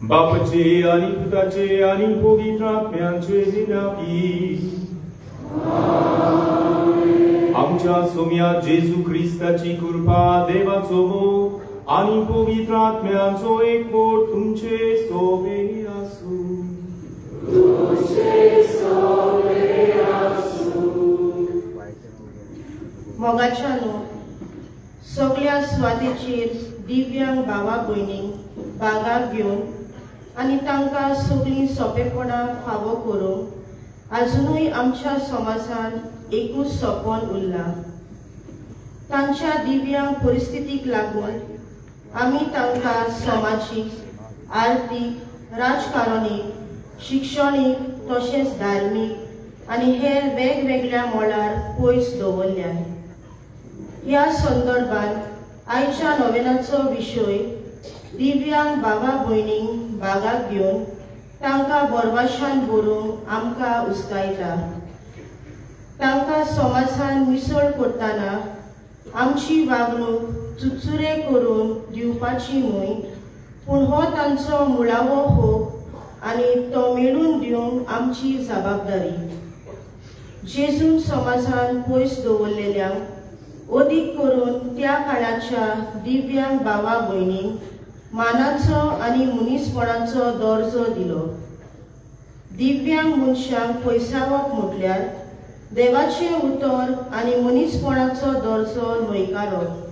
बापाचे आणि पुताचे आणि पवित्र आत्म्याचे नावी आमच्या सोम्या जेजू ख्रिस्ताची कृपा देवाचो मोग आणि पवित्र आत्म्याचो एकवट तुमचे सोबे आसू. मोगाच्यानो सगळ्या स्वातेचेर दिव्यांग भावा भयणींक बागाक घेवन आनी तांकां सगळीं सोंपेपणां फावो करूंक आजुनूय आमच्या समाजान एकूच सोंपोन उरलां. तांच्या दिव्यांग परिस्थितीक लागून आमी तांकां समाजीक, आर्थीक, राजकारणी, शिक्षणीक तशेंच धार्मीक आनी हेर वेगवेगळ्या मोलार पयस दवरल्यात. ह्या संदर्भांत आयच्या नोवेनाचो विशय दिव्यांग भावा भयणींक बागाक घेवन तांकां बोरवाशान बरोवंक आमकां उस्तायता. तांकां समाजान मिसळ करतना आमची वागणूक चुचुरे करून दिवपाची न्हय, पूण हो तांचो मुळावो होप आनी तो मेळून दिवंक आमची जबाबदारी. जेजून समाजान पयस दवरलेल्यांक अदीक करून त्या काळाच्या दिव्यांग भावा भयणींक मानाचो आनी मनीसपणाचो दर्जो दिलो. दिव्यांग मनशांक पयसावप म्हटल्यार देवाचें उतर आनी मनीसपणाचो दर्जो न्हयकारप.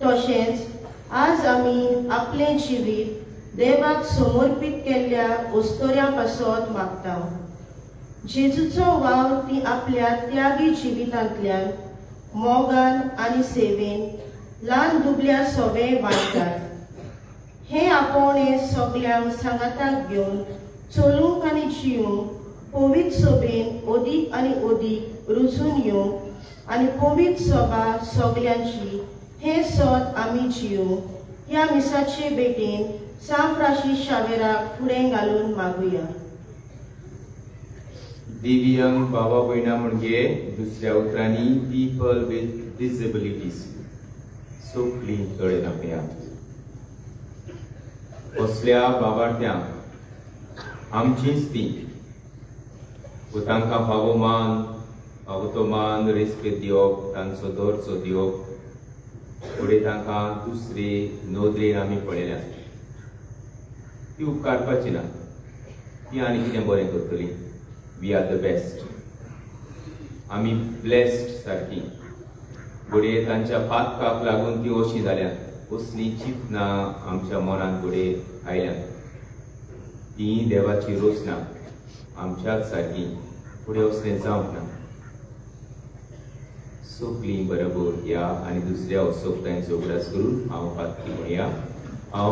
तशेंच आज आमी आपलें जिवीत देवाक समर्पीत केल्ल्या अस्तोऱ्या पासत मागता. जेजूचो वाव ती आपल्या त्यागी जिवितांतल्यान मोगान आनी सेवेन ल्हान दुबल्या सोबे वाडटात. हे आपोवणे सगळ्यांक सांगाताक घेवन चलूंक आनी जिवूंक पवित्र सोबेन अदीक आनी अदीक रुजून येवंक आनी पवित्र सोबा सगळ्यांची हे सत आमी जिवूंक ह्या मिसाचे भेटेन सान फ्रांसीस शावेराक फुडें घालून मागुया. दिव्यांग भावा भयणां म्हणजे दुसऱ्या उतरांनी पीपल विथ डिसेबिलिटीज. सोगली कळेन आपल्या कसल्या बाबार्थ्यांक आमचीच ती तांकां फावो तो मान रेस्पेद दिवप, तांचो दर्जो दिवप. फुडें तांकां दुसरे नोदरेन आमी पळयल्या ती उपकारपाची ना, ती आनी कितें बरें करतली. वी आर द बेस्ट, आमी ब्लेस्ड सारकी. फुडें तांच्या पातकाक लागून ती अशी जाल्यात, कसली चिंतना आमच्या मनांत फुडें आयल्यात. ती देवाची रोसना आमच्याच सारकी फुडें असलें जावंक ना. सगळीं बरोबर या आनी दुसऱ्या उत्सवतांचो उगडास करून हांव पातकी म्हणया. हांव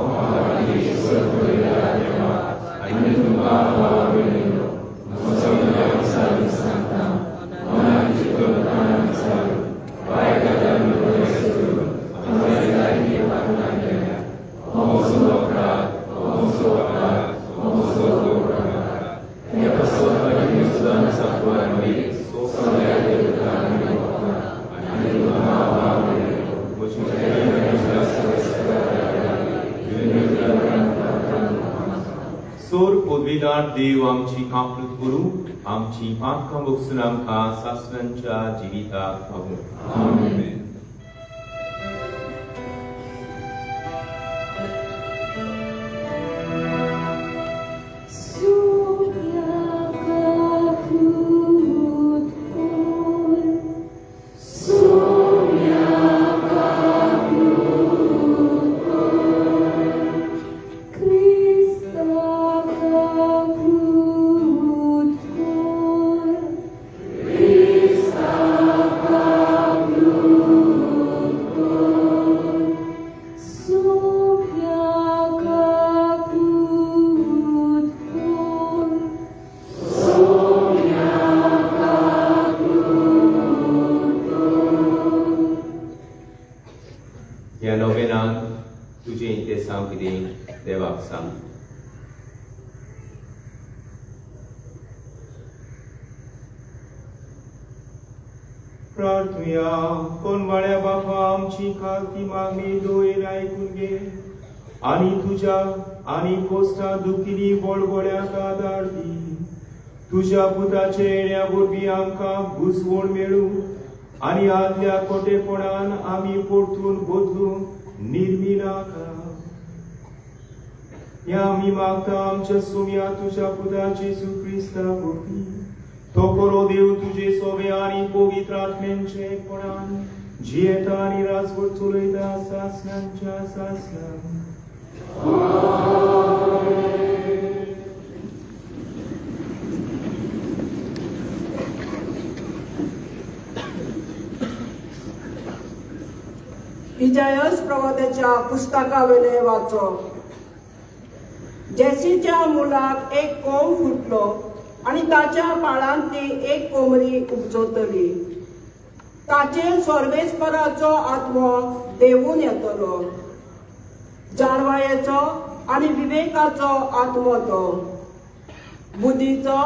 सोर पदवीदार देव आमची कांपलूत करूं, आमची पातकां बगसून आमकां सासणांच्या जिविताक पावूं. आमेन. करपाक सांग. प्रार्थुया. कोणवाड्या बापा, आमची खाती मागणी दोन ऐकून घे आणि तुझ्या आणि पोस्टा दुखिनी बळबळ्याक आदार दी. तुझ्या पुताचे येण्यापूर्वी आमकां घुसवण मेळू आणि आदल्या खोटेपणान आम्ही परतून बदलून निर्मिला करा. या आम्ही मागता आमच्या सुम्या तुझ्या पुताची सुख्रिस्ता भोवती. तो करो देव तुझे सोबे आणि पवित्र आत्म्यांचे एकपणान जियेता आणि राजवट चलयता सासणांच्या सासणां. इजायास प्रवाद्याच्या पुस्तकावेले वाचप. जेसीच्या मुलाक एक कोंब फुटलो आणि ताच्या पाळांत ती एक कोंबडी उपजतली. ताचेर सर्वेस्पराचो आत्मो देवून येतलो. जाणवायेचो आणि विवेकाचो आत्मो तो, बुद्धीचो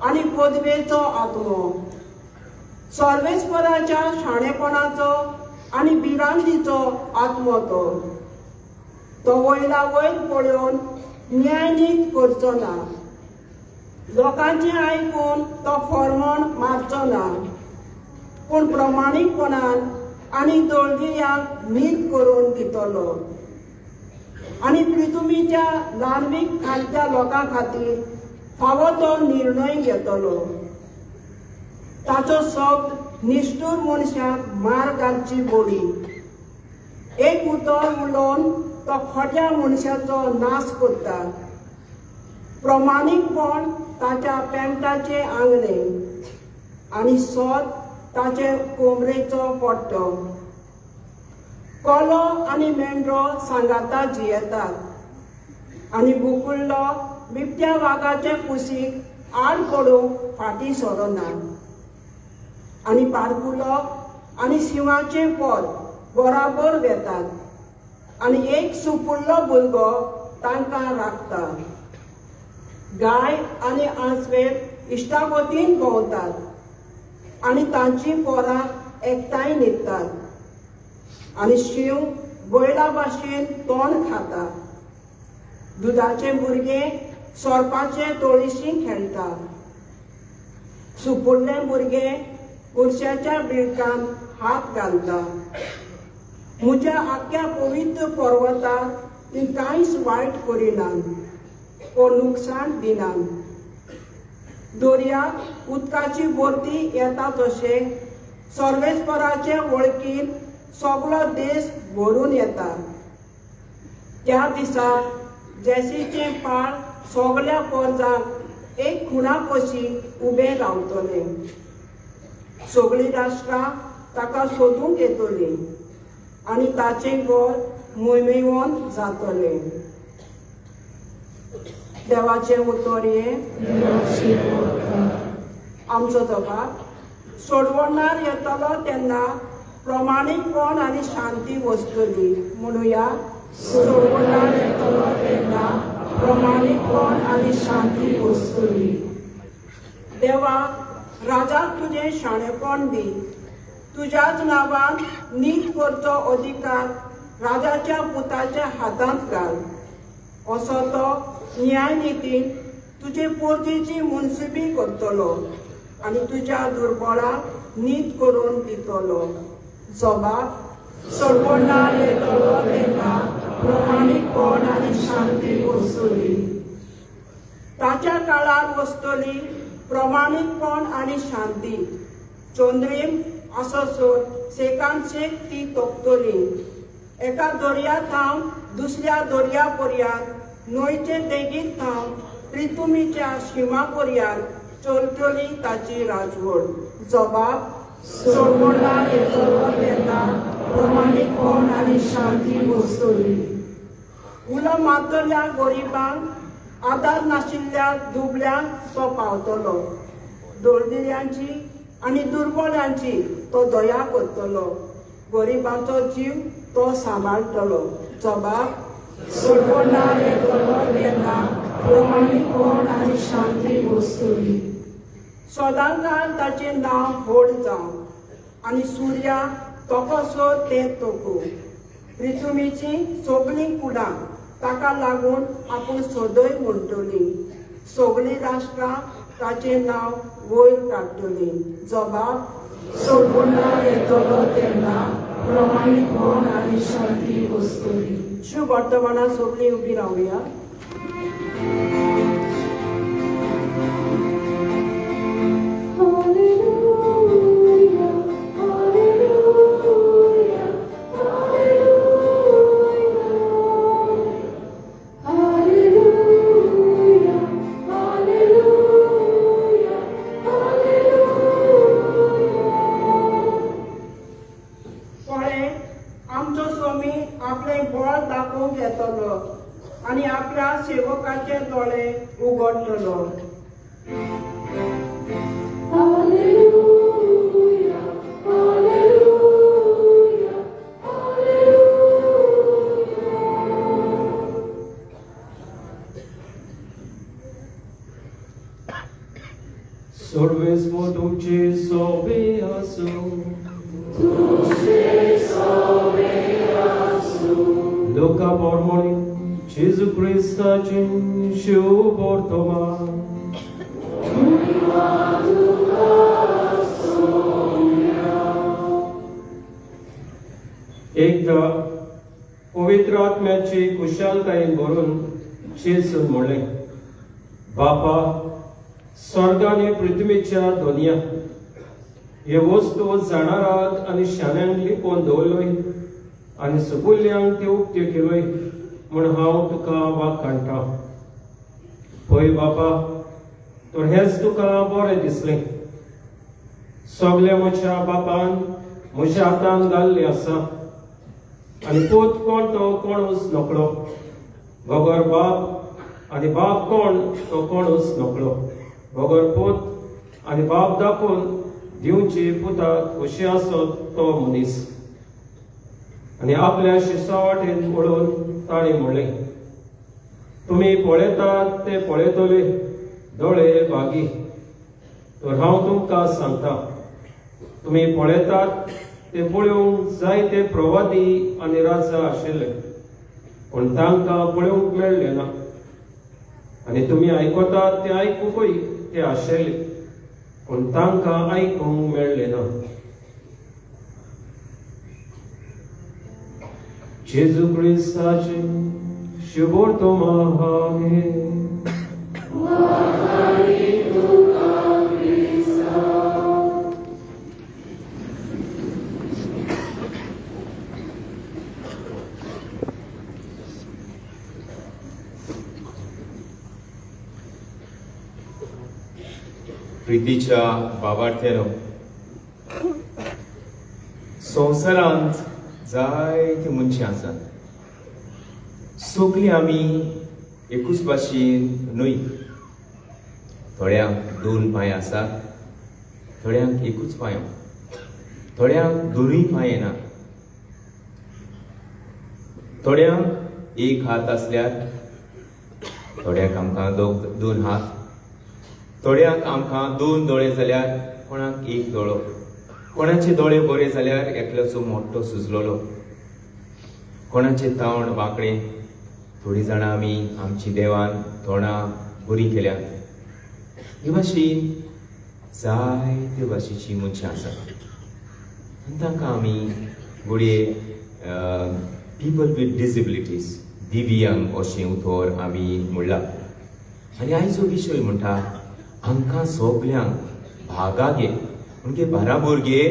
आणि पदवेचो आत्मो, सर्वेस्पराच्या शाणेपणाचो आणि बिरांतीचो आत्मो तो. तो वयला वयर पळोवन न्याय नीत करचो ना. लोकांचे आयकून तो फॉर्मण मारचो ना, पूण प्रमाणीकपणान आणि दळदिऱ्यांक नीत करून दितलो आणि पृथ्वीच्या ल्हानवीक खालच्या लोकां खातीर फावो तो निर्णय घेतलो. ताचो शब्द निष्ठूर मनशाक मार घालची बोडी. एक उतर उलोवन तो खोट्या मनशाचो नाश करता. प्रमाणीकपण ताच्या पेंटाचे आंगणे आणि सोद ताचे कोमरेचो पट्टो. कोलो आनी मेंढरो सांगाता जियेतात आनी बुकुल्लो बिबट्या वाघाचे कुशीक आड पडूंक फाटीं सरना. आनी पारकुलो आनी शिवाचे पोत बराबर वेतात आनी एक सुपुल्लो भुरगो तांकां राखता. गाय आनी आंसवेर इश्टागतीन भोंवतात आनी तांची पोरां एकठांय न्हिदतात. आनी शिव बैला भाशेन तोंड खाता. दुदाचे भुरगे सोरपाचे तोळीशी खेळटा. सुपुल्ले भुरगे उर्शाच्या बिळकांत हात घालता. म्हज्या आख्या पवित्र पर्वताक ती कांयच वायट करिनात वा नुकसाण दिनात. दर्याक उदकाची भरती येता तशें सर्वेस्पराचे वळखीन सगळो देश भरून येता. त्या दिसा जेसीचे पाळ सगळ्या पर्जांक एक खुणा कशी उबे रावतले. सगळीं राष्ट्रां ताका सोदूंक येतलीं आनी ताचें घर मोहिमेवंत जातलें. देवाचे उतर हे आमचो जबाब. सोडवणार येतलो तेन्ना प्रमाणीकपण आनी शांती वचतली. म्हणुया, सोडवणार येतलो तेन्ना प्रमाणीकपण आनी शांती वचतली. देवा, राजाक तुजें शाणेपण दी. तुज्याच नांवान नीत करचो अधिकार राजाच्या पुताच्या हातांत घाल. असो तो न्याय नितीन तुजे पोरजेची मुनसिबी करतलो आनी तुज्या दुर्बळाक नीत करून दितलो. जबाब, सोडवणार येतलो तेन्ना प्रमाणीकपण आनी शांती वचतली. ताच्या काळार वचतली प्रमाणीकपण आनी शांती. चोंद्रीम आसोसोर सेकान सेक ती तोपतली. एका दर्या थांव दुसऱ्या दर्या पर्यंत, न्हंयचे देगीत थांव पृथ्वीच्या शिमा पर्यंत चलतली ताची राजवट. जबाब, सोडवणार येतलो तेन्ना प्रमाणीकपण आनी शांती वचतली. उलो मारतल्या गरिबांक आदार नाशिल्ल्या दुबळ्यांक तो पावतलो. दळदिऱ्यांची आनी दुर्बळांची तो दया करतलो. गरिबांचो जीव तो सांबाळटलो. जबाब, सोडवणा येतलो तेन्ना प्रमाणीपण आनी शांती बसतली. सदांकाळ ताचें नांव व्हड जावं आनी सुर्या तोकोसो तें तोको. पृथ्वीची सगळीं कुडां ताका लागून आपूण सदय म्हणटलीं. सगळीं राष्ट्रां ताचें नांव वयर काडटलीं. जबाब सोडवणा येतलो तेन्ना प्रमाणीपण आनी शांती बसतली. शुभ वर्तमानां सगळीं उबी रावया. आमचो स्वामी आपले बळ दाखोवंक येतलो आनी आपल्या सेवकाचे दोळे उगडटलो. Sorvesmo tuce sobe asu, Luca Bormoni, Gesù Christa cin shiu bortoma. एकदा पवित्र आत्म्याची कुशलतायेन भरून जेसून म्हणलें, बापा, स्वर्ग आनी पृथ्वीच्या दोनया हे वस्तू जाणारात आनी शाण्यांक लिपोवन दवरलोय आनी सकुल्यांक त्यो उक्त्यो केलोय म्हूण हांव तुका वाग काडटां. पळय बापा, तर हेंच तुका बरें दिसलें. सगळें म्हज्या बापान म्हज्या हातान घाल्लें आसा आनी पोत कोण तो कोणूच नकळो. बगर बाप आनी बाप कोण तो कोणूच नकळो. बगर पोत आनी बाप दाखोवन दिवचे पुताक कशें आसत तो मनीस. आनी आपल्या शिशा वाटेन पळोवन ताणें म्हणलें, तुमी पळयतात ते पळयतले दोळे बागी. तर हांव तुमकां सांगता, तुमी पळयतात ते पळोवंक जायते प्रवादी आनी राजा आशिल्ले, पूण तांकां पळोवंक मेळ्ळें ना. आनी तुमी आयकतात ते आयकूंकय ते आशिल्ले, पूण तांकां आयकूंक मेळ्ळें ना. Gesù Christace, शिवोर्तमा आमेन. प्रितीच्या बाबार्थ्यानो, संवसारांत जायते मनशां आसात. सगळीं आमी एकूच भाशेन न्हय. थोड्यांक 2 पांय आसात, थोड्यांक एकूच पांयो, थोड्यांक 2 पांय ना, थोड्यांक 1 हात आसल्यार, थोड्यांक आमकां 2 हात, थोड्यांक आमकां 2 दोळे जाल्यार कोणाक 1 दोळो, कोणाचे दोळे बरे जाल्यार एकल्याचो मोठो सुजलोलो, कोणाचे तोंड वांकडें. थोडीं जाणां आमी आमची देवान तोंडां बरीं केल्या. हे भाशेन जायते भाशेचीं मनशां आसात. आनी तांकां आमी घोडये पीपल वीथ डिसेबिलिटीज, दिव्यांग अशें उतर आमी म्हणलां. आनी आयचो विशय म्हणटा आमकां सगल्यांक भागा घे म्हणजे बाराबर घे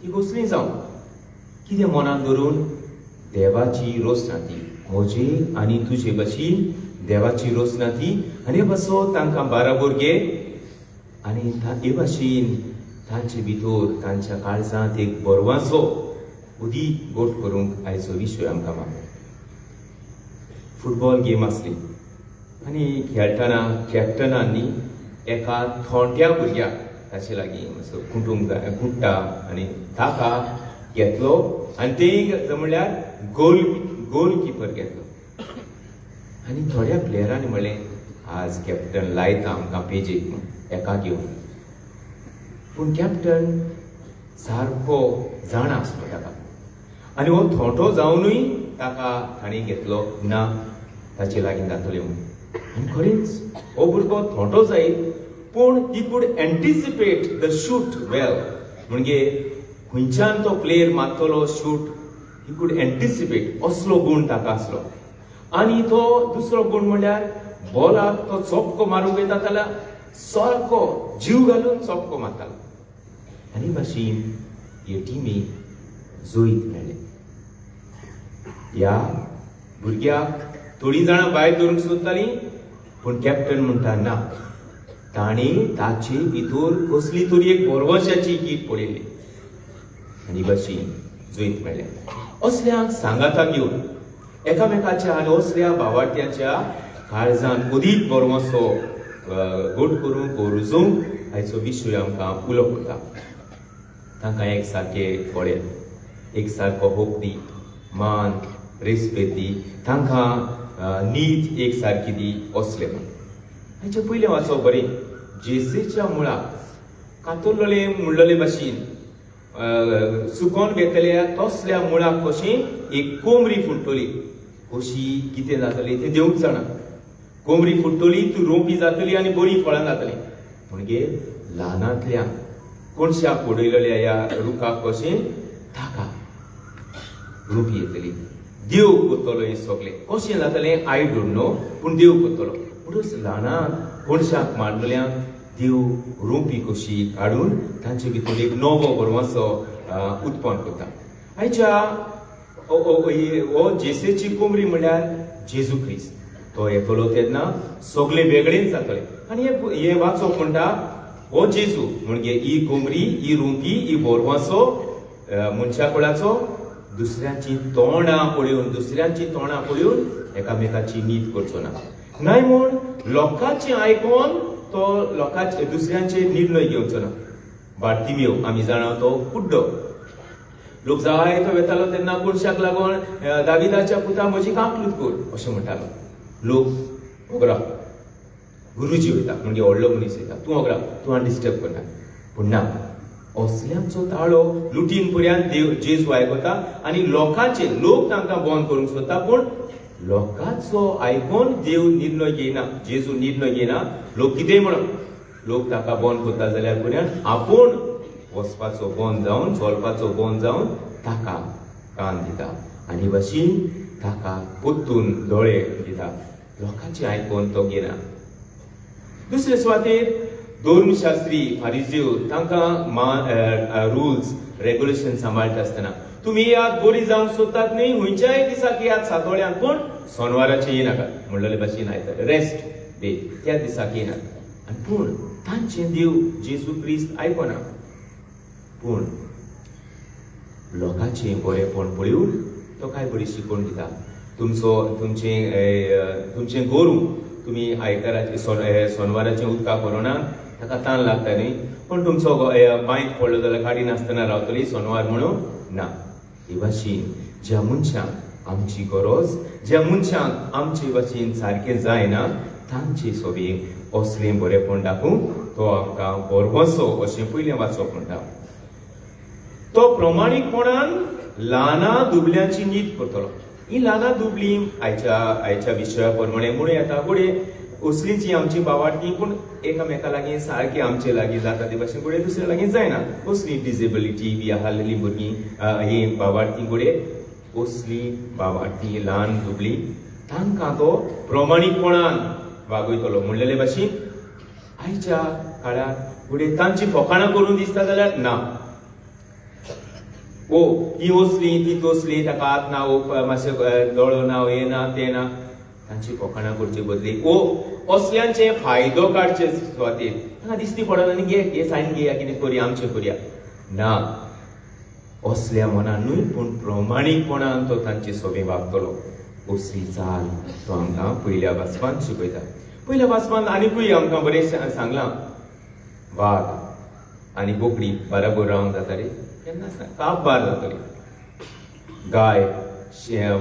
ती कसलीं जावं. कितें मनान धरून देवाची रोसना ती, म्हजी आनी तुजे भाशेन देवाची रोसना ती. आनी हे पासो तांकां बाराबर घे आनी हे भाशेन तांचे भितर तांच्या काळजांत एक बरवाचो उदीक गोठ करूंक आयचो विशय आमकां मागता. फुटबॉल गेम आसली आनी खेळटना कॅप्टनांनी एका थोंट्या भुरग्याक ताचे लागीं मातसो खुंट्टा आनी ताका घेतलो आनी ते म्हणल्यार गोल किपर घेतलो. आनी थोड्या प्लेयरांनी म्हणलें आज कॅप्टन लायता आमकां पेजेक एका घेवन. पूण कॅप्टन सारको जाण आसलो ताका आनी हो थोंठो जावनूय ताका ताणें घेतलो ना ताचे लागीं जातलें म्हणून. आनी खरेंच हो भुरगो थोंठो जायत पूण ही कूड एंटिसिपेट द शूट वेल. म्हणजे खंयच्यान तो प्लेयर मारतलो शूट ही कूड एंटिसिपेट असलो गूण ताका आसलो. आनी तो दुसरो गूण म्हणल्यार बॉलाक तो चोपको मारूंक येता जाल्यार सारको जीव घालून चोपको मारतालो. आनी भाशेन हे टिमीक जोईत मेळ्ळें. ह्या भुरग्याक थोडीं जाणां भायर दवरूंक सोदतालीं पूण कॅप्टन म्हणटा ना. ताणें ताचे भितर कसली तरी एक बोरवशाची कीट पडिल्ली आनी भाशेन जोईत मेळ्ळें. असल्यांक सांगाता घेवन एकामेकाच्या आनी असल्या भावार्थ्याच्या काळजान अदीक बोरवसो घोट करूंक रुजोवंक आयचो विशय आमकां उलो करता. तांकां एक सारके कोडे, एक सारको होप दी, मान रेस्पेद दी, तांकां नीत एक सारकी दी असले म्हण. हाचे पयलें वाचप बरें. जेसेच्या मुळाक कातरलोले म्हणलोले भाशेन सुकोवन घेतल्या तसल्या मुळाक कशें एक कोमरी फुट्टली. कशी कितें जातली तें देवूच जाणा. कोमरी फुट्टली ती रोंपी जातली आनी बरी फळां जातली. म्हणजे ल्हानांतल्यान कोणशाक पडयलेल्या ह्या रुखाक कशें ताका रोंपी येतली. देव करतलो हें सगळें. कशें जातलें आय डोंट नो पूण देव करतलो. म्हणूच ल्हानाक कोणशाक मारलेल्यांक देव रोंपी कशी काडून तांचे भितर एक नवो बोरवसो उत्पन्न करता. आयच्या हो जेसेची कोमरी म्हणल्यार जेजू क्रिस्त. तो येतलो तेन्ना सगळें वेगळेंच जातलें. आनी हे वाचप म्हणटा हो जेजू म्हणजे ही कोमरी, ही रोंपी, ही बोरवसो मनशा कुळाचो दुसऱ्यांची तोंडां पळयोवन एकामेकाची नीत करचो ना. नाय म्हूण लोकांचें आयकोन तो लोकांचे दुसऱ्यांचे निर्णय घेवचो ना. बार्तिमेव आमी जाणा तो कुड्डो. लोक जाय तो वेतालो तेन्ना कोणशाक लागून दाविदाच्या पुता म्हजी कांकलूत कर अशें म्हणटालो. लोक ओगरा गुरुजी वयता म्हणजे व्हडलो मनीस वयता, तूं ओगरा, तूं आनी डिस्टर्ब करना. पूण ना, असल्यांचो ताळो लुटीन पर्यंत देव जेजू आयकता आनी लोक तांकां बंद करूंक सोदता. पूण लोकांचो आयकोन देव निर्णय घेयना, जेजू निर्णय घेयना. लोक कितेंय म्हणून लोक ताका बंद करता जाल्यार पर्यंत आपूण वचपाचो बंद जावन चलपाचो बंद जावन ताका कान दिता आनी भाशेन ताका पोत्तून दोळे दिता. लोकांचे आयकोन तो घेना. दुसरे सुवातेर धर्मशास्त्री फारिझेव तांकां रुल्स रेग्युलेशन सांबाळटा आसतना तुमी याद बरी जावंक सोदतात न्ही, खंयच्याय दिसाक याद सातोळ्यांक पूण सोनवाराचे येनाकात म्हणलेले भाशेन आयतार रेस्ट डे त्या दिसाक येनात. आनी पूण तांचें देव जेजू क्रिस्त आयकना. पूण लोकांचें बरेंपण पळयोवन तो कांय बरी शिकवण दिता. तुमचें गोरू तुमी आयताराचे सोनवाराचें उदकाक व्हरोना, ताका तान लागता न्ही, पण तुमचो बांयक पडलो जाल्यार गाडी नासतना रावतली सोनवार म्हणून ना. हे भाशेन ज्या मनशांक आमची गरज, ज्या मनशांक आमचे भाशेन सारकें जायना तांचे सोबीक असलें बरेंपण दाखोवंक तो आमकां बरवसो अशें पयलें वाचप म्हणटा. तो प्रमाणीकपणान ल्हाना दुबल्यांची नीत करतलो. ही ल्हाना दुबलीं आयच्या विशया प्रमाणे म्हणून येता फुडें असलींची आमची भावार्थी पूण एकामेका लागीं सारकी आमचे लागीं जाता ते भाशेन फुडें दुसऱ्या लागीं जायना. असली डिसेबिलिटी बी आसलेली भुरगीं ही भावार्थी फुडें असली भावार्थी ल्हान दुबलीं तांकां तो प्रमाणीकपणान वागयतलो म्हणलेले भाशेन आयच्या काळार फुडें तांची फकाणां करून दिसता जाल्यार ना. ही असली ती तसली ताका हात ना मातशें दोळो ना हें ना तें ना तांची फकाणां करचे बदली असल्यांचे फायदो काडचे सुवातेर तांकां दिसती पडना आनी घे सायन घेया कितें करया आमचें करया ना. असल्या मनानूय पूण प्रमाणीकपणान तो तांचे सोबे वागतलो. असली चाल तो आमकां पयल्या वाचपांत शिकयता. पयल्या वाचपांत आनिकूय आमकां बरें सांगलां वाघ आनी बोकडी बाराबर रावंक जाता रे केन्ना काप बार जातली. गाय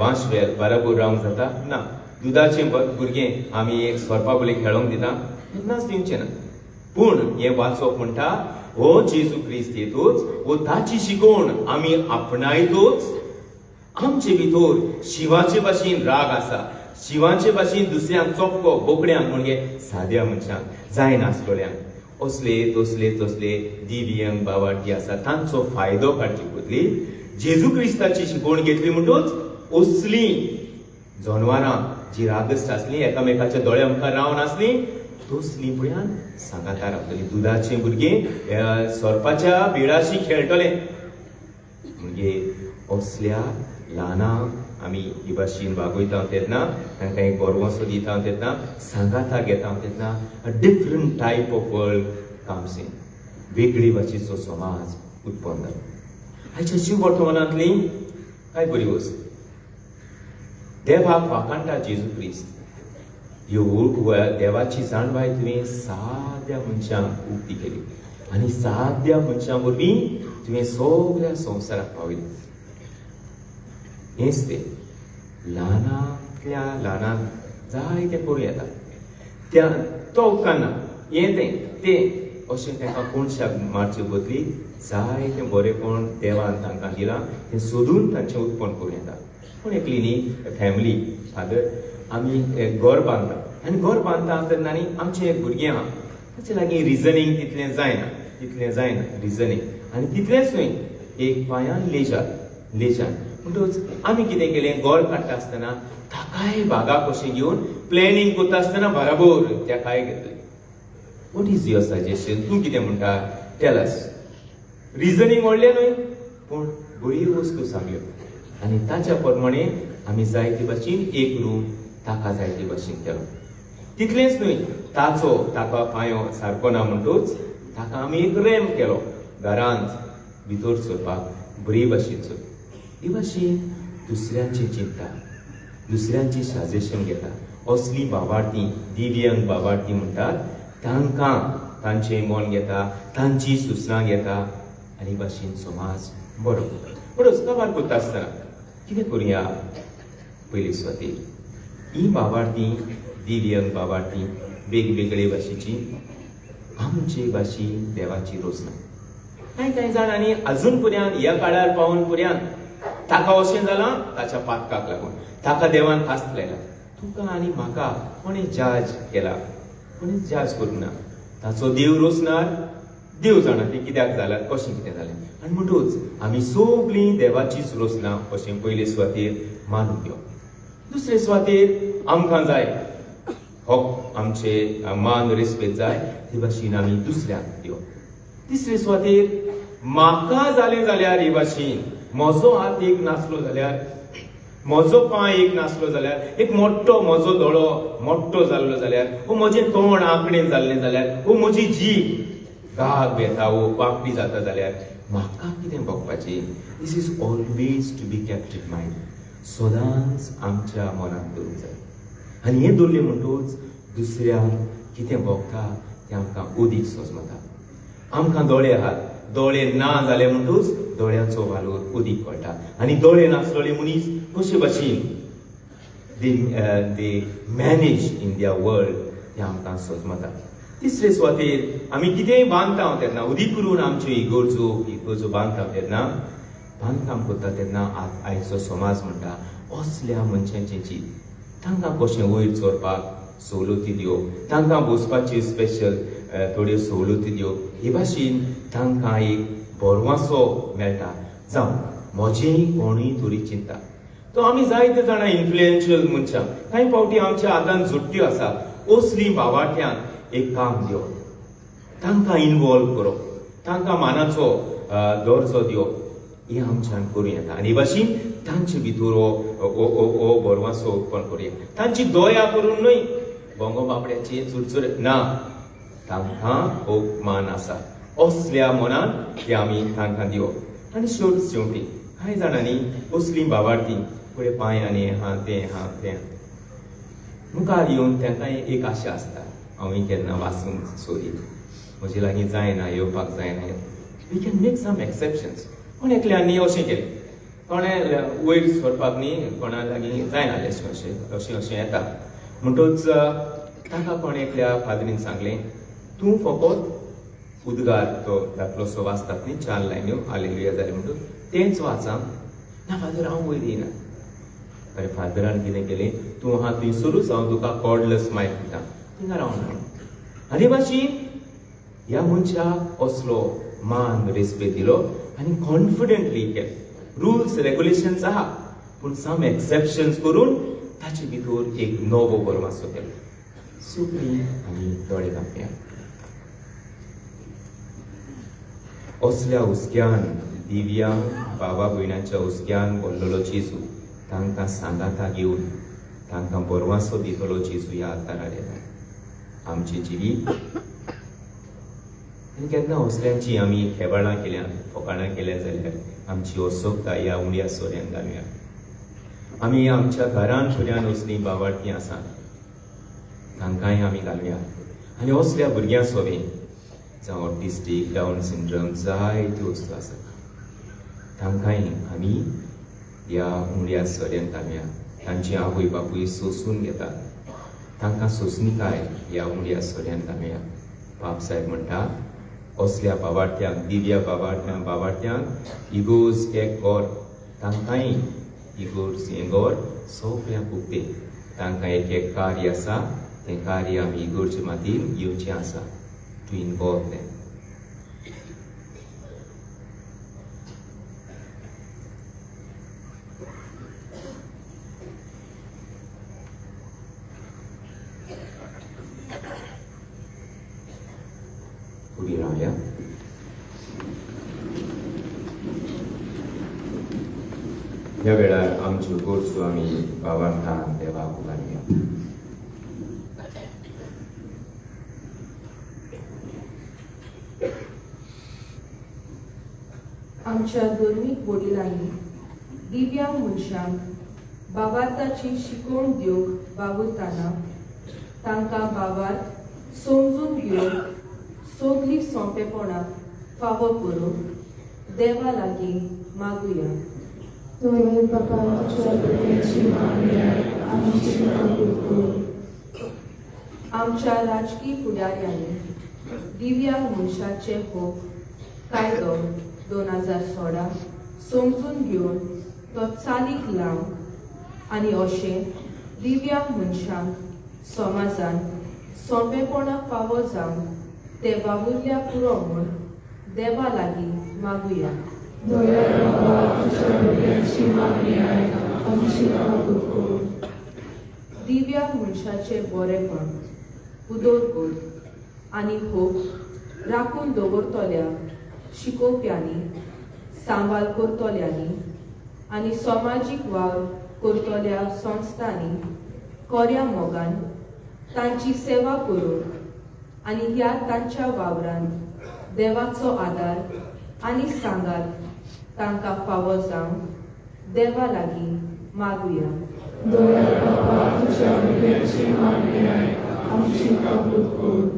वांशवेल बाराबर रावंक जाता ना. दुधाचे भुरगें आमी एक सोरपा बोली खेळोंक दिता तेन्नाच दिवचें ना पूण हें वाचप म्हणटा हो जेजू क्रिस्त येतोच वो ताची शिकवण आमी आपणायतोच आमचे भितर शिवाचे भाशेन राग आसा शिवाचे भाशेन दुसऱ्यांक चोपको बोकड्यांक म्हणजे साद्या मनशांक जाय नासलोल्यांक असले तसले तसले दिव्यांग बावाटी आसा तांचो फायदो काडचे बदली जेजू क्रिस्ताची शिकवण घेतली म्हणटूच असली जनवरां जी रागस्ट आसली एकामेकाच्या दोळे आमकां रावन आसली तसली पळयान सांगाता रावतली दुधाचे भुरगे सोरपाच्या बिळाशी खेळटले म्हणजे असल्या ल्हानांक आमी ही भाशेन वागयता तेन्ना तांकां एक गोरवांसो दिता तेन्ना सांगाता घेता तेन्ना a different type of world comes in वेगळी भाशेचो समाज उत्पन्न जाता आयच्या जीव वर्तमानांतली काय बरी वस्त देवाक वाकांटा जेजू क्रिस्त ह्यो देवाची जाणवाय तुवें साद्या मनशांक उक्ती केली आनी साद्या मनशां वरवीं तुवें सगळ्या संवसाराक पावयली हेच ते ल्हानांतल्या ल्हानाक जाय तें करूं येता त्या तो उपकारना हें तें अशें तांकां कोणशाक मारचे बदली जाय तें बरेंपण देवान तांकां दिलां तें सोदून तांचें उत्पन्न करूं येता पूण एकली न्ही फॅमिली फादर आमी घर बांदता आनी घर बांदता तेन्ना न्ही आमचें एक भुरगें आहा ताचे लागीं रिजनींग तितलें जायना रिजनींग आनी तितलेंच न्हय एक पांयान लेजान म्हणटूच आमी कितें केलें घर काडटा आसतना ताकाय बागा कशें घेवन प्लॅनिंग करता आसतना बराबर ताकाय घेतलें वॉट इज युअर सजेशन तूं कितें म्हणटा टेल अस रिजनींग व्हडलें न्हय पूण बरी वस्तू सांगल्यो आनी ताच्या प्रमाणे आमी जायते भाशेन एक रूम ताका जायते भाशेन केलो तितलेंच न्हय ताका पांयो सारको ना म्हणटूच ताका आमी एक रॅम्प केलो घरांत भितर सरपाक बरी भाशेन चल ही भाशेन दुसऱ्यांची चिंता दुसऱ्यांची सजेशन घेता असली बाबार्ती दिव्यांग बाबार्ती म्हणटात तांकां तांचें मन घेता तांची सुचना घेता आनी भाशेन समाज बरो म्हणून काबार करता आसतना कितें करुया पयली सुवातेर ही बाबार्ती दिव्यांग बाबार्ती वेगवेगळे भाशेची आमचे भाशेन देवाची रोसना कांय जाणांनी अजून पर्यंत ह्या काळार पावून पर्यंत ताका अशें जालां ताच्या पातकाक लागून ताका देवान खास्त लायला तुका आनी म्हाका कोणें जज केला कोणें जज करूंक ना ताचो देव रोसणार देव जाणा तें कित्याक जालां कशें कितें जालें आनी म्हणटूच आमी सगळीं देवाचीच रोसना अशें पयले सुवातेर मानून घेवप दुसरे सुवातेर आमकां जाय हो आमचे मान रेस्पेद जाय ते भाशेन आमी दुसऱ्याक दिवप तिसरे सुवातेर म्हाका जालें जाल्यार हे भाशेन म्हजो हात एक नासलो जाल्यार म्हजो पांय एक नासलो जाल्यार एक मोठो म्हजो दोळो मोठो जाल्लो जाल्यार वो म्हजें तोंड आंकडें जाल्लें जाल्यार वो म्हजी जीभ गाग येता वो पापडी जाता जाल्यार म्हाका कितें भोगपाचें this is always to be kept in mind सदांच आमच्या मनांत दवरूंक जाय आनी हें दवरलें म्हणटूच दुसऱ्याक कितें भोगता तें आमकां अदीक समजता आमकां दोळे आहात दोळे ना जाले म्हणटूच दोळ्याचो वालोर अदीक कळटा आनी दोळे नासलोले मनीस कशे भाशेन दे मॅनेज इन दियर वर्ल्ड तें आमकां समजता तिसरे सुवातेर आमी कितेंय बांदता तेन्ना उदीक करून आमच्यो इगोर्जो बांदता तेन्ना बांदकाम करता तेन्ना आयचो समाज म्हणटा असल्या मनशांचें जीत तांकां कशें वयर चोरपाक सवलती दिवप तांकां बसपाची स्पेशल थोड्यो सवलती दिवप हे भाशेन तांकां एक बोरवांसो मेळटा जावं म्हजेंय कोणूय तरी चिंता तो आमी जायते जाणां इन्फ्लुएन्शियल मनशां कांय फावटी आमच्या हातांत जुट्ट्यो आसा असली बावाट्यांक एक काम दिवप तांकां इनवॉल्व करप तांकां मानाचो दर्जो दिवप हें आमच्यान करूं येता आनी भाशेन तांचे भितर हो बोरवांसो उत्पन्न करूया तांची दया करून न्हय बोंगो बाबड्याची चुरचुर ना तांकां हो मान आसा असल्या मनान ते आमी तांकां दिवप आनी शेवटी कांय जाणांनी असली बाबार्ती पळय पांयांनी तें मुखार येवन तांकां एक आशा आसता हांवें केन्ना वाचूंक सोदी म्हजे लागीं जायना येवपाक जायना we can make some exceptions पूण एकल्यांनी अशें केलें कोणे वयर सरपाक न्ही कोणा लागीं जायना अशें अशें येता म्हणटूच ताका कोण एकल्या फादरीन सांगलें तूं फकत उद्गार तो धाकलोसो वाचतात न्ही 4 लायन्यो हालेलुया जाले म्हणटून तेंच वाचा ना फादर हांव वयर येयना अरे फादरान कितें केलें तूं आहा थंयसरूच हांव तुका कॉर्डलेस मायक दिता थिंगा रावना आनी भाशी ह्या मनशाक असलो मान रेस्पेद दिलो आनी कॉन्फिडेंटली केलें रुल्स रेग्युलेशन्स आहा पूण सम एक्सेप्शन्स करून ताचे भितर एक नवो बरो मातसो केलो सुपली आनी दोळे धांपया असल्या हुस्क्यान दिव्यांग बाबा भयणाच्या हुस्क्यान बोल्लोलो जेजू तांकां सांगाता घेवन तांकां बरवासो दितलो जेजू ह्या आतारार येता आमची जिवीत आनी केन्ना असल्यांची आमी खेबाळां केल्या फकाणां केल्या जाल्यार आमची असोकताय ह्या उण्या सोऱ्यान घालुया आमी आमच्या घरान फुड्यान असलीं बावार्थी आसात तांकांय आमी घालुया आनी असल्या भुरग्यां सोबे जावं ऑटिस्टीक डावन सिंड्रोम जायत्यो वस्तू आसात तांकांय आमी ह्या उण्या सोऱ्यान घालुया तांची आवय बापूय सोसून घेतात तांकां सोसणीकाय ह्या उण्या सोऱ्यान घालुया बाप साहेब म्हणटा असल्या बावार्थ्यांक दिव्या बावार्थ्यांक इगोर्ज एक गोर तांकांय इगोर्ज हें गोर सगळ्यांक उक्ते तांकां एक कार्य आसा तें कार्य आमी इगोर्जे मातीन घेवचें आसा टू इनवॉल्व देम फुडें रावया ह्या वेळार आमच्यो गोरच्यो आमी बावार्थान देवाक उबारया आमच्या धर्मीक वडिलांनी दिव्यांग मनशांक बाबार्थाची शिकवण दिवंक वावुरताना तांकां बाबार्थ समजून घेवंक सगळी सोंपेपणां फावो करूंक देवा लागीं मागुया दोळे बाबा तुझ्या भुरग्याची मागणी आमची कबूल कर आमच्या राजकीय फुडाऱ्यांनी दिव्यांग मनशाचे हक कायदो 2016 समजून घेवन तो चालीक लावंक आनी अशें दिव्यांग मनशांक समाजान सोंपेपणां फावो जावंक ते वावुरल्या पुरो म्हूण देवा लागीं मागुया दोळे बाबा तुझ्या भुरग्याची मागणी आमची कबूल कर दिव्यांग मनशाचे बरेपण उदरगत आनी होप राखून दवरतल्या शिकोवप्यांनी सांबाळ करतल्यांनी आनी समाजीक वावर करतल्या संस्थांनी खऱ्या मोगान तांची सेवा करून आनी ह्या तांच्या वावरान देवाचो आदार आनी सांगात तांकां फावो जावंक देवा लागीं मागुया दोळे बाबा तुझ्या भुरग्याची मागणी आमची कबूल कर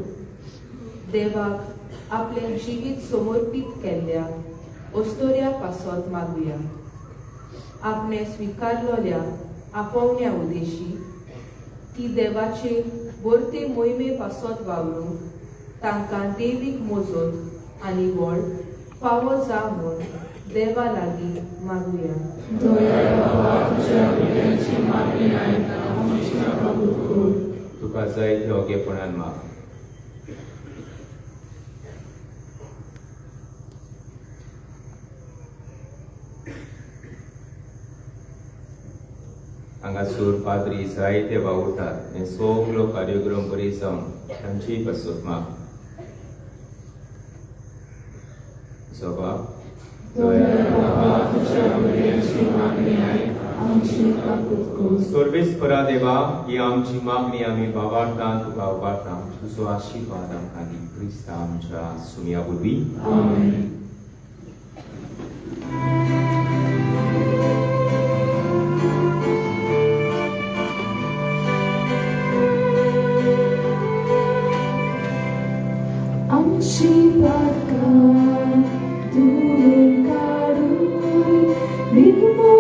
देवाक आपले जिवीत समर्पीत केल्ल्या अस्तोऱ्या पासत मागुया आपणे स्विकारलोल्या आपोवण्या उद्देशी ती देवाचे वर्ते मोहिमे पासत वावरूंक तांकां देवीक मोजत आनी व्हड फावो जा म्हूण देवा लागीं मागुया दोळे बाबा तुझ्या भुरग्याची मागणी आमची कबूल कर तुका जायत्या ओगेपणान माग हांगासर पाद्री जायते वावुरतात हे सगळो कार्यक्रम बरी जावन तांची बसत माग सभा सर्वेस्परा देवा ही आमची मागणी आमी बाबार्थान तुका उबारता तुजो आशिर्वाद आमकां दी क्रिस्ता आमच्या सुमया वरवीं आमेन आमची बाका दूर काढून निर्मळ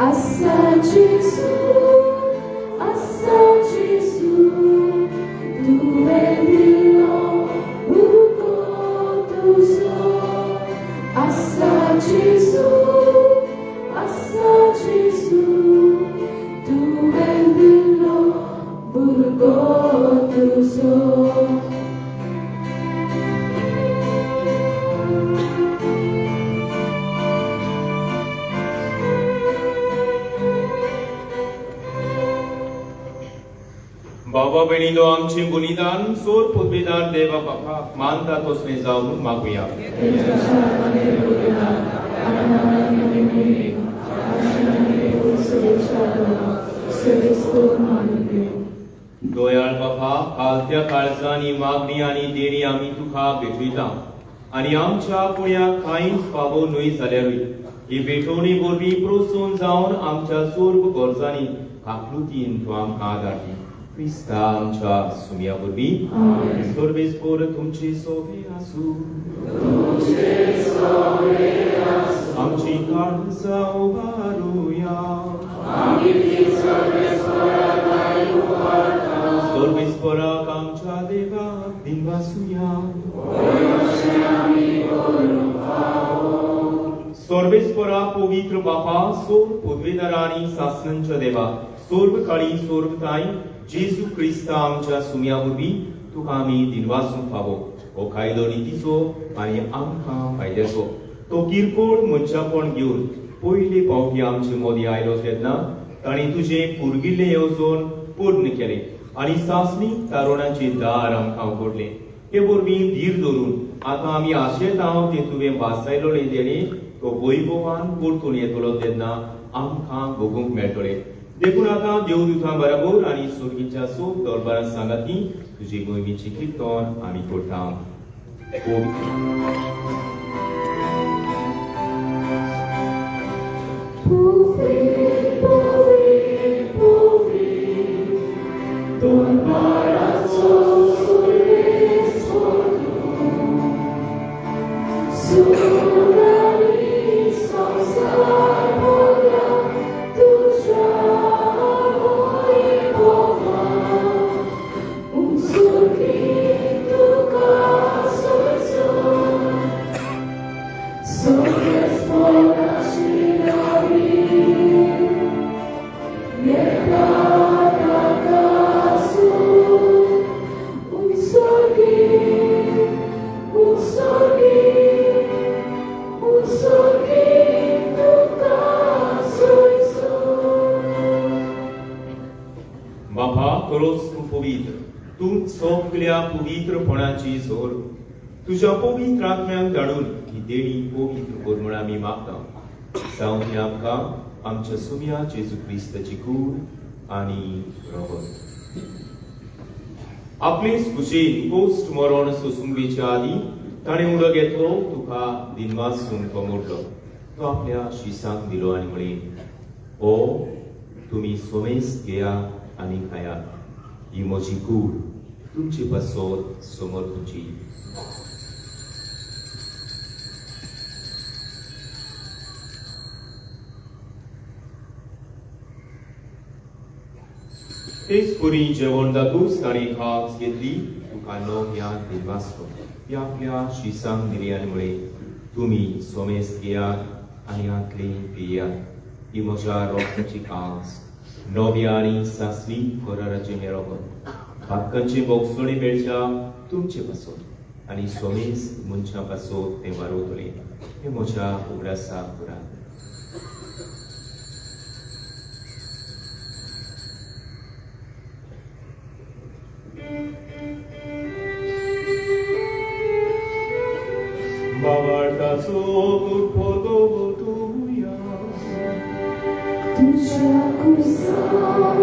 Assa Gesù, tu è Dio, Ugo tu so. Assa Gesù, tu è Dio, Ugo tu so. बाबा बहिणीनो आमचे बलिदान सोर पदवीदार देवा बापा मानता तोसने जाऊन मागूया. दोयाळ बापा कालत्या काळजांनी मागणी आणि देणी आम्ही तुका भेटविता आणि आमच्या पुण्याक कांयच फावो न्हय जाल्यारूय ही भेटवणी वरवीं प्रोत्सोन जावन आमच्या सोर्ग गरजांनी काकलुतीन तूं आमकां आदार दी. Krista आमच्या सुम्या वरवीं सर्वेस्पर तुमचे सोबे आसूं. आमची काळजां उबारूया. सर्वेस्पराक आमच्या देवाक दिनवासुया. सर्वेस्परा पवित्र बापा सोर पदवीदारांनी सासणांच्या देवा सोर्गकाळी सोर्गताई जेजू क्रिस्ता आमच्या सुम्या वरवीं तुका आमी दिनवासूंक फावो. हो कायदो नितीचो आनी आमकां फायद्याचो. तो किरकोळ मनशापण घेवन पयले फावटी आमचे मदीं आयलो तेन्ना ताणी तुजें पुरगिल्लें येवजण पूर्ण केलें आनी सासणी तारुणाचें दार आमकां उगडलें. हे वरवीं धीर धरून आतां आमी आशेत आहोत ते तुवें वाचयलोले देणे तो वैभवान परतून येतलो तेन्ना आमकां भोगूंक मेळटलें. देखून आता देवदूतां बरोबर आणि सुर्गीच्या सोब दरबारां सांगाती तुजी गोंयचें कीर्तन आमी करता. पवित्रपणाची जोर तुझ्या पवित्र आत्म्याक धाडून ही देणी पवित्र कर म्हूण आमी मागता. जावं ती आमकां आमच्या सुम्या जेजू क्रिस्ताची कूड आनी रगत. आपलेच कुशीन पोस्ट मरण सोंसुंकेच्या आदी ताणें उडो घेतलो तुका दिनवासून कमोडलो. तो आपल्या शिसांक दिलो आनी म्हळें, ओ तुमी सोमेस घेया आनी खाया. ही म्हजी कूड तुमची बसत समोर तुमची. तेच पुरी जेवण जातूच ताणी खास घेतली तुका णव या दिनवासलो. ही आपल्या शिसांक दिली आनी म्हळें, तुमी सोमेस घेयात आनी आतले पियात. ही म्हज्या रोखण्याची कास नव्या आनी सासवी कराराचें हें रगत. बातकांची बोगसोळी मेळच्या तुमचे पासत आनी सोमेस मनशा पासत तें वारोतले. हे म्हज्या उगडासा पुराण. बाबाटाचो गुरफो दवरुया. तुझ्या कुर्सार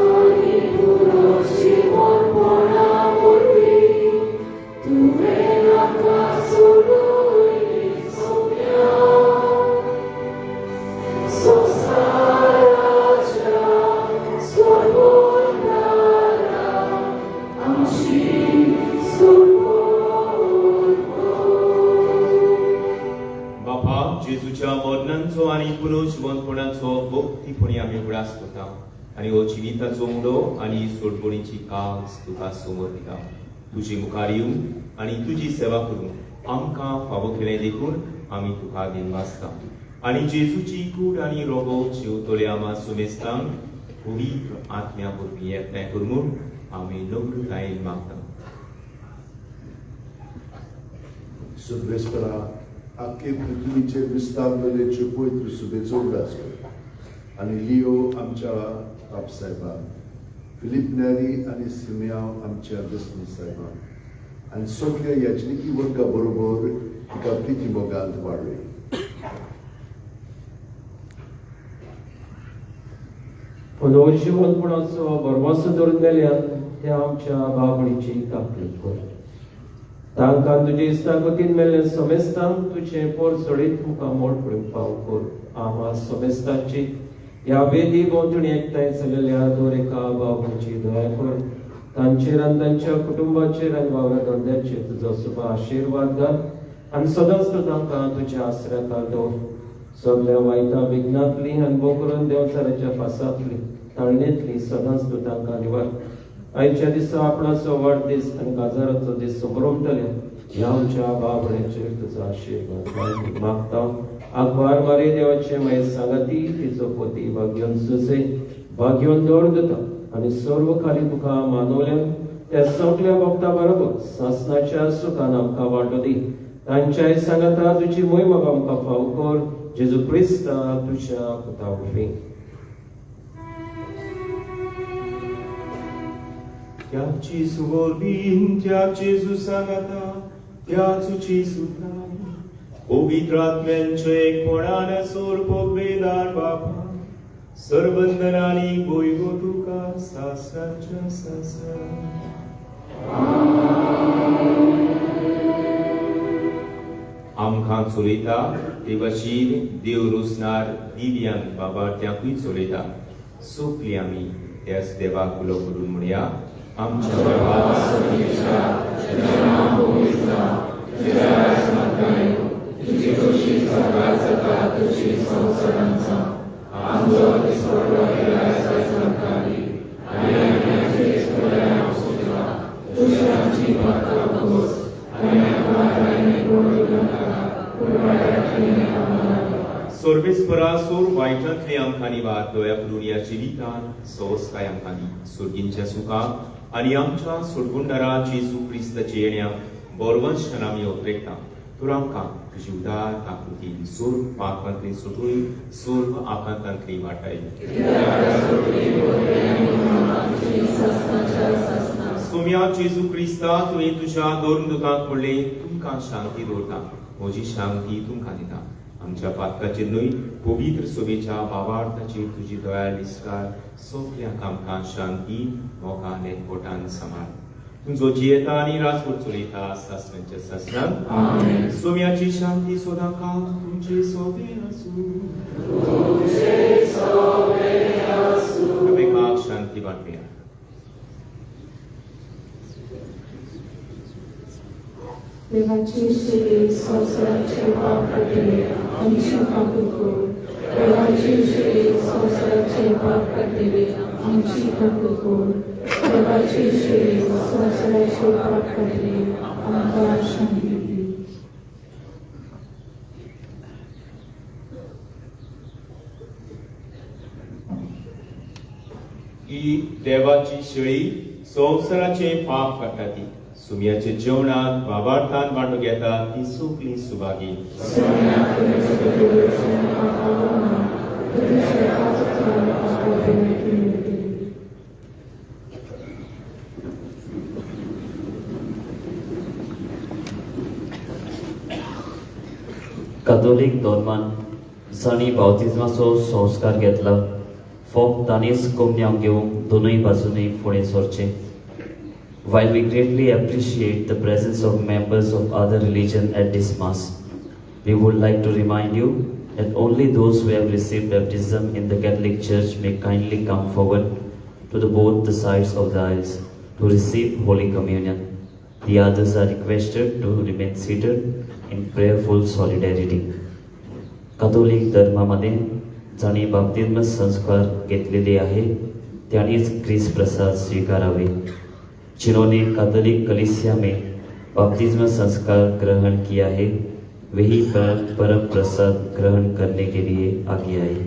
आणि पुरो जीवनपणा वरवीं तुवें म्हाका सोडून सोंप्या. संवसाराच्या स्वर्गोन्नतारा आमची सोडून बापा जेजूच्या मरणांचो आनी पुनर्जीवनपणाचो भक्तीपणी आमी उगडास करता आनी हो जिविताचो मुडो आनी सोडवणीची कास तुका समोर दिता. तुजी मुखार येवन आनी तुजी सेवा करून आमकां फावो केलें देखून आमी तुका दिनवासता आनी जेजूची कूड आनी रोगो जेवतले आमा सुमेस्तांक पवित्र आत्म्या वरवीं एकठांय करून आमी नम्रतायेन मागता. Sylvestra, आख्खे पृथ्वीचेर विस्तारलेले पवित्र सुबेचो उगडास कर आनी लिओ आमच्या बापसाहेबान, फिलिप नेरी आनी सिमियांव आमच्या दसमी साहेबान आनी सगळ्या याचनिकी वर्गा बरोबर तिका प्रिती मोगांत वाडय. पुनर्जीवनपणाचो बरवासो धरून मेल्यान त्या आमच्या बाबडीची तकलीफ कर. तांकां तुजे इस्तागतीन मेल्ले समेस्तांक तुजें पोर सोडीत तुका मोड पडूंक फावो कर. आम्हा समेस्तांची ह्या वेदी भोंवतणी एकठांय जाल्लेल्या दर एका बाबडीची दया कर. तांचेर आनी तांच्या कुटुंबाचेर आनी वावरा धंद्याचेर तुजो सुबा आशिर्वाद घाल आनी सदांच तूं तांकां तुज्या आसऱ्याखाल दवर. सगळ्या वायटा विघ्नांतली आनी बोकरून देंवचाराच्या पासांतली ताळणेंतली सदांच तूं तांकां निवार. आयच्या दिसा आपणाचो वाडदीस आनी काजाराचो दीस समोरमतले ह्या आमच्या बाबड्याचेर तुजो आशिर्वाद मागता. आखबार मारी देवाचे मागीर सांगाती तिचो पोती भाग्योन सुसे भाग्योन दवर दिता आनी सर्व खाली तुका मानवल्यान त्या सगळ्या भक्तां बरोबर सासणाच्या सुखान आमकां वांटो दी. तांच्याय सांगाता तुजी मोहीम आमकां फावो कर. जेजू क्रिस्ता तुज्या पुता वरवीं. त्याची सुवरबीन त्या जेजू सांगाता त्याची सुद्धा पवित्र आत्म्यांचे एकपणान सोरपोक वेदान बापा सरबंधनानी गोयगो तुका सासराच्या सासरा. आमकां चलयता ते भाशेन देव रोसनार दिव्यांग बाबार्थ्यांकूय चलयता. सोंपली आमी त्याच देवाक उलो करून म्हणया. आमच्या सर्वेस्परा सोर वायटांतले आमकां निवार दोया करून ह्या जिवितान संस्काय आमकां दी. सुर्गींच्या सुखाक आनी आमच्या सोडगुंडारा जेजू क्रिस्ताचे येण्याक बरवंशान आमी ओतरेकता. तर आमकां तुजी उदार आकृती सोर पाकांतली सुटूय सोर आकांतांतली वाटाय. सोम्या जेजू क्रिस्ता तुवें तुज्या दोन दुतांक म्हणलें तुमकां शांती दवरता. म्हजी शांती तुमकां दिता. आमच्या पातकाचेर न्हय पवित्र सोबेच्या बाबार्थाचेर तुजी दयाळ दिसकार सगळ्यांक आमकां शांती मोगान एकवटान सांबाळ. तुजो जियेता आनी राजवट चलयता सासणांच्या सासणांक. सोम्याची शांती सदांकाळ तुमचे सोबे आसूं. एकामेकांक शांती वाटया. देवाची श्री संवसाराचे पाप काटिले आमची काकूळ कर. देवाची श्री संवसाराचे पाप काटिले आमची काकूळ कर. देवाची श्री संवसाराचे पाप काटिले आमकां शांती दी. ही देवाची शेळी संवसाराचे पाप काडटा ती. सुमयाचे जेवणात बाबार्थान वांटो घेता ती सुखली सुभागी. कॅथोलिक धर्मान जाणी बावतिजमाचो संस्कार घेतला फक्त तांणीच कोमन्यांक घेवंक दोनूय बाजूंनी फुडें सरचें. While we greatly appreciate the presence of members of other religion at this Mass, we would like to remind you that only those who have received baptism in the Catholic Church may kindly come forward to both the sides of the aisles to receive Holy Communion. The others are requested to remain seated in prayerful solidarity. Catholic धर्मामध्ये ज्याने बाप्तिस्म संस्कार घेतलेले आहे त्यांनीच ख्रिस्त प्रसाद स्वीकारावे। जिन्होंने Catholic कलीसिया में बपतिस्मा संस्कार ग्रहण किया है वही परम प्रसाद ग्रहण करने के लिए आगे आए।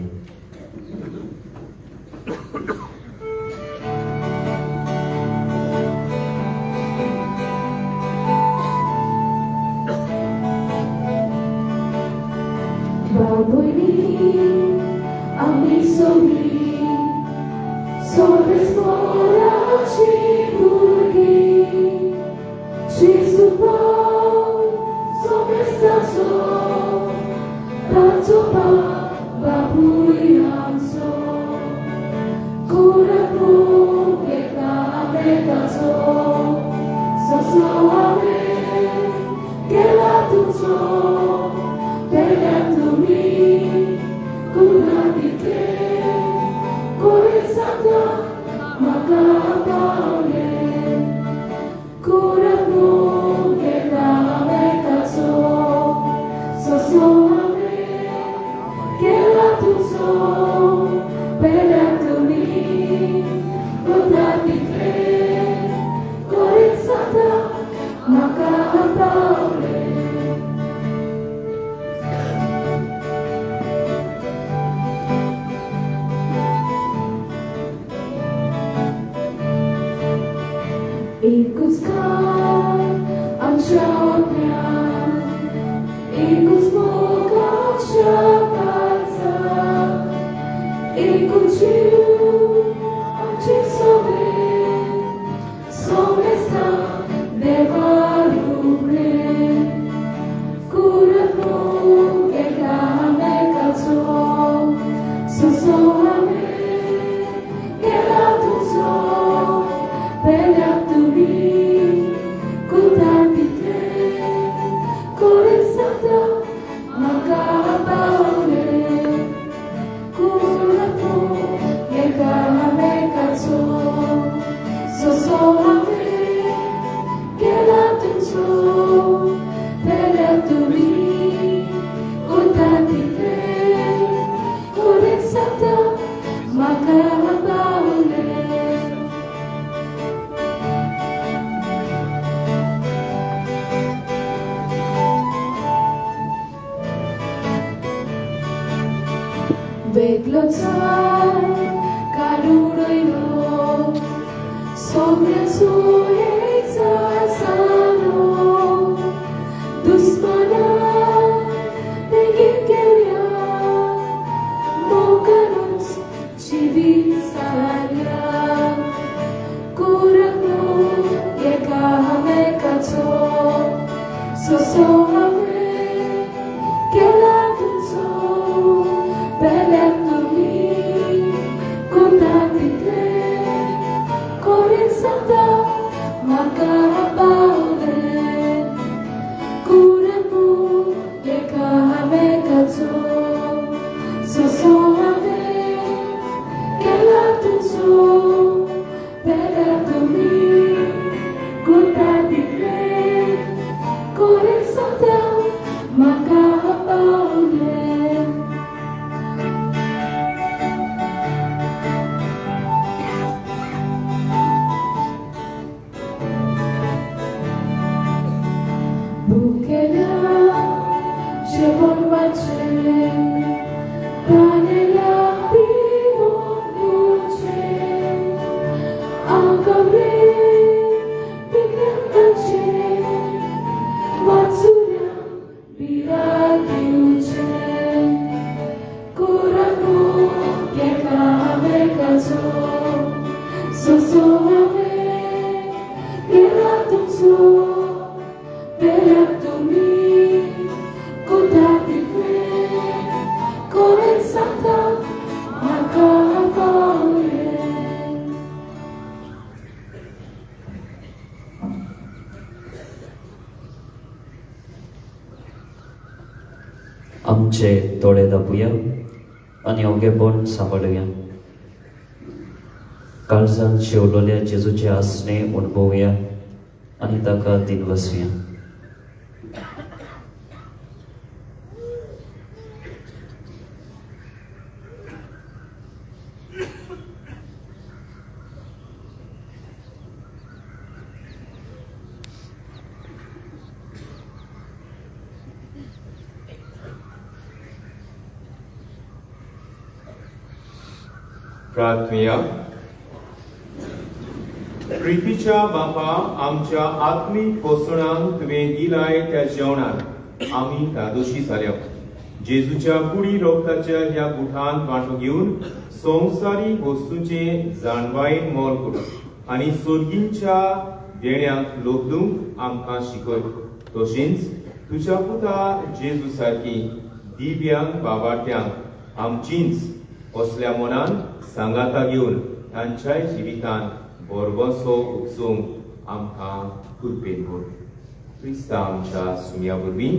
आमचे दोळे दाबूया आणि अवघेपण सांभाळूया। काळजांत शिवलेल्या जेजूचे आसने अनुभवूया आणि ताका दिनवसूया। प्रार्थूया. प्रितीच्या बापा, आमच्या आत्मीक पोसणांक तुवें दिलाय त्या जेवणान आमी धादोशी जाल्या. जेजूच्या कुडी रोगताच्या ह्या गुठांत वांटो घेवन संवसारीक वस्तूंचे जाणवायेन मोल करूं आनी सोर्गींच्या देण्यांक लोबदूंक आमकां शिकय. तशेंच तुज्या पुता जेजू सारकी दिव्यांग बाबाट्यांक आमचींच असल्या मनान सांगाता घेवन तांच्याय जिवितान बरवसो उपसूंक आमकां कृपेन कर. क्रिस्ता आमच्या सुम्या वरवीं.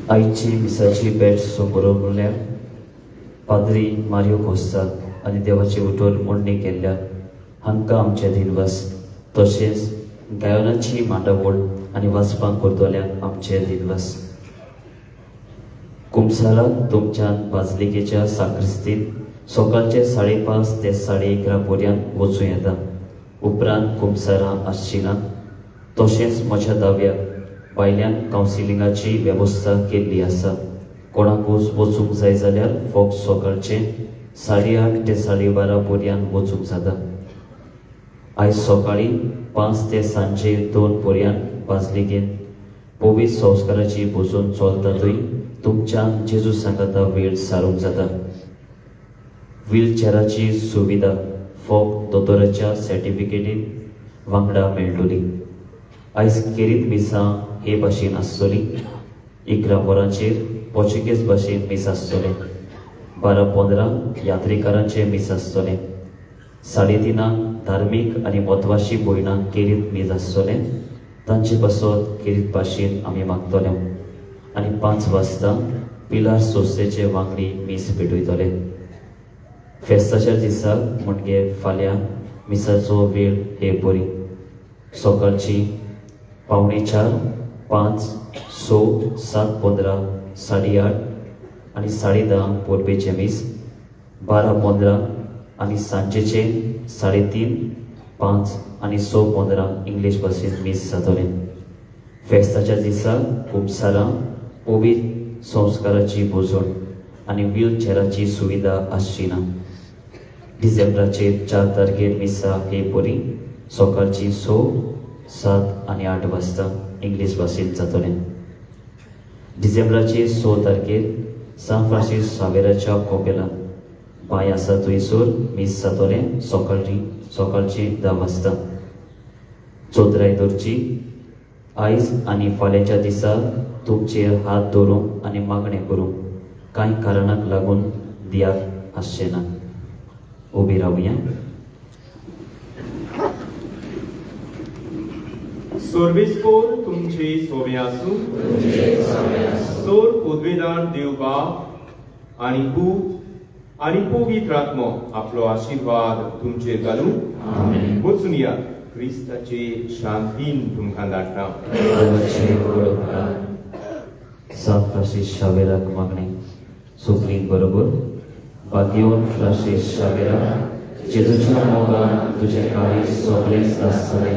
आयची मिसाची भेट समोर म्हणल्यार पाद्री मारियो कोस्ता आनी देवाची उठोवन मोडणी केल्ल्या हांकां आमचे दिनवस, तशेंच गायनाची मांडावळ आनी वाचपाक करतल्यांक आमचे दिनवस. कुमसाराक तुमच्या बाजलिकेच्या साक्रिस्तीन सकाळचे 5:30 ते 11:30 पर्यंत वचूं येता. उपरांत कुमसारां आसची ना. तशेंच म्हज्या दाव्याक भायल्यान कावन्सिलिंगाची वेवस्था केल्ली आसा. कोणाकूच वचूंक जाय जाल्यार फक्त सकाळचे 8:30 ते 12:30 पर्यंत वचूंक जाता. आयज सकाळी 5 ते सांजे 2 पर्यंत बाजलिकेन पवित्र संस्काराची बसून चलतातूय तुमच्यान जेजू सांगाता वेळ सारूंक जाता. व्हीलचॅराची सुविधा फक्त दोतोराच्या सर्टिफिकेटीन वांगडा मेळटली. आयज केरीत मिसां हे भाशेन आसतली. 11 वरांचेर पोर्चुगीज भाशेन मीस आसतले. 12:15 यात्रेकारांचे मीस आसतले. 3:30 धार्मीक आनी म्हत्वाची भयणां केरीत मीस आसतले. तांचे पासत केरीत भाशेन आमी मागतले आनी 5 वाजता पिलार सोसेचे वांगडी मीस पेटयतले. फेस्ताच्या दिसाक म्हणजे फाल्यां मिसाचो वेळ हे बरी. सकाळची 4:45, 5, 6, 7:15, 8:30 आनी 10:30 पोरबेचे मीस. 12:15 आनी सांजेचे 3:30, 5 आनी 6:15 इंग्लीश भाशेन मीस जातले. फेस्ताच्या दिसाक कुमसारां पवित्र संस्काराची बोजण आनी व्हीलचॅराची सुविधा आसची ना. डिसेंबराचे 4 तारखेर मिसा हे बरी सकाळची 6, 7 आनी 8 वाजता इंग्लीश भाशेन जातले. डिसेंबराचे 6 तारखेर सान फ्रांसीस सावेराच्या कोपेला बाय आसा थंयसर मीस जातले सकाळची 10 वाजता. चौथरायदोरची आयज आनी फाल्यांच्या दिसा तुमचेर हात दवरूंक आनी मागणें करूंक कांय कारणांक लागून दियाक आसचें ना. उबी रावया. सोर्वेस्पोर तुमचे सोबे आसूं. सोर पदवेदार देव बाप आनी पूत आनी पवित्र आत्मो आपलो आशिर्वाद तुमचेर घालूं. वचून या. क्रिस्ताचे शांतीन तुमकां धाडटा. सान फ्रांसीस शावेराक मागणें. सुप्रीम बरोबर. बागेवन फ्रांसीस शावेरा, जेजूच्या मोगान तुजे काळी सगळेंच आसतले.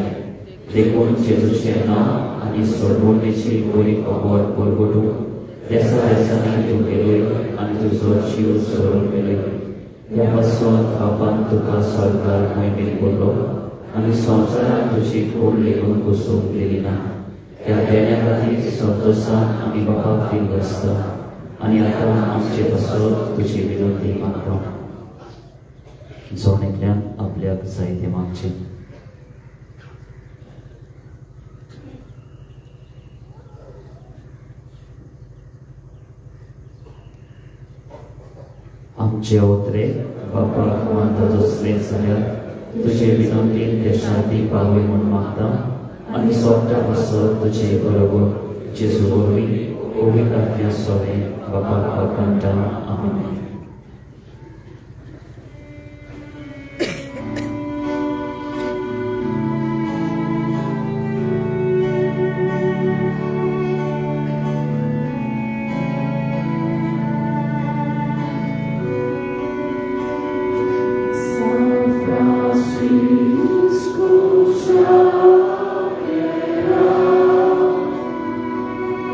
देखून जेजूचें नांव आनी सोडवणेची बरी खबर परगटूंक देसा देसांनी तूं गेलोय आनी तुजो जीव सोडून गेलोय. ह्या पासून बापान तुका सरकार मोहिमेन बोरलो आनी संवसारान तुजी खोड लेगून बसूंक दिली ना. ह्या देण्या खातीर संतोशान आमी बापाक दिवसता आनी आतां आमचे पासत तुजी विनंती मागता. जोनेकल्यान आपल्याक जाय तें मागचें. आमचे ओतरे बापाक मानता दुसरे जाल्यार तुजे विनंतीन ते शांती पावय म्हूण मागता आनी सोंपता पासत तुजे बरोबर जेजू वरवीं पवित्र आत्म्या सोबे बापाक पाकंता. आमीन.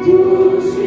Tu ci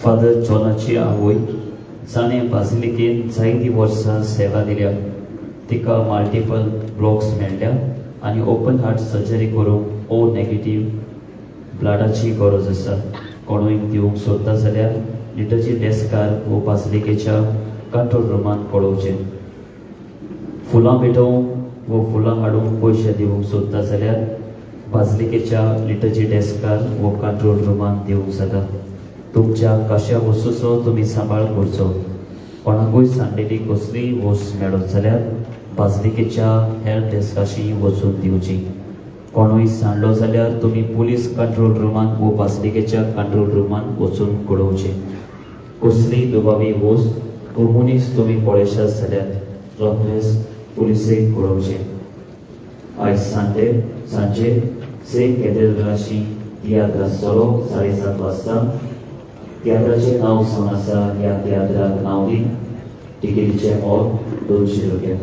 फादर जॉनाची आवय जाणें बासिलिकेन जायतीं वर्सां सेवा दिल्या. तिका मल्टिपल ब्लॉक्स मेळ्ळ्या आनी ओपन हार्ट सर्जरी करूंक ओ नेगेटिव्ह ब्लडाची गरज आसा. कोणूय दिवंक सोदता जाल्यार लिटरजी डेस्कार वो बासिलिकेच्या कंट्रोल रुमान कळोवचें. फुलां भेटोवंक वो फुलां हाडूंक पयशे दिवंक सोदता जाल्यार बासिलिकेच्या लिटरजी डेस्कार वो कंट्रोल रुमान दिवंक जाता. तुमच्या कशा वस्तूचो तुमी सांबाळ करचो. कोणाकूय सांडलेली कसलीय वस्त मेळत जाल्यार बासिलिकेच्या हेल्थ डेस्काशी वचून दिवची. कोणूय सांडलो जाल्यार तुमी पुलीस कंट्रोल रुमान वो बासिलिकेच्या कंट्रोल रुमान वचून कळोवचें. कसलीय दुबावी वस्त वो मनीस तुमी पळयशात जाल्यार रोखडेच पुलिसेक कळोवचें. आयज सांजे सेंट कॅथेड्रलाची तियात्र आसतलो 7:30 वाजता. तियात्राचें नांव सांग आसा. ह्या तियात्राक नांव दी. तिकेटीचें मोल 200 रुपया.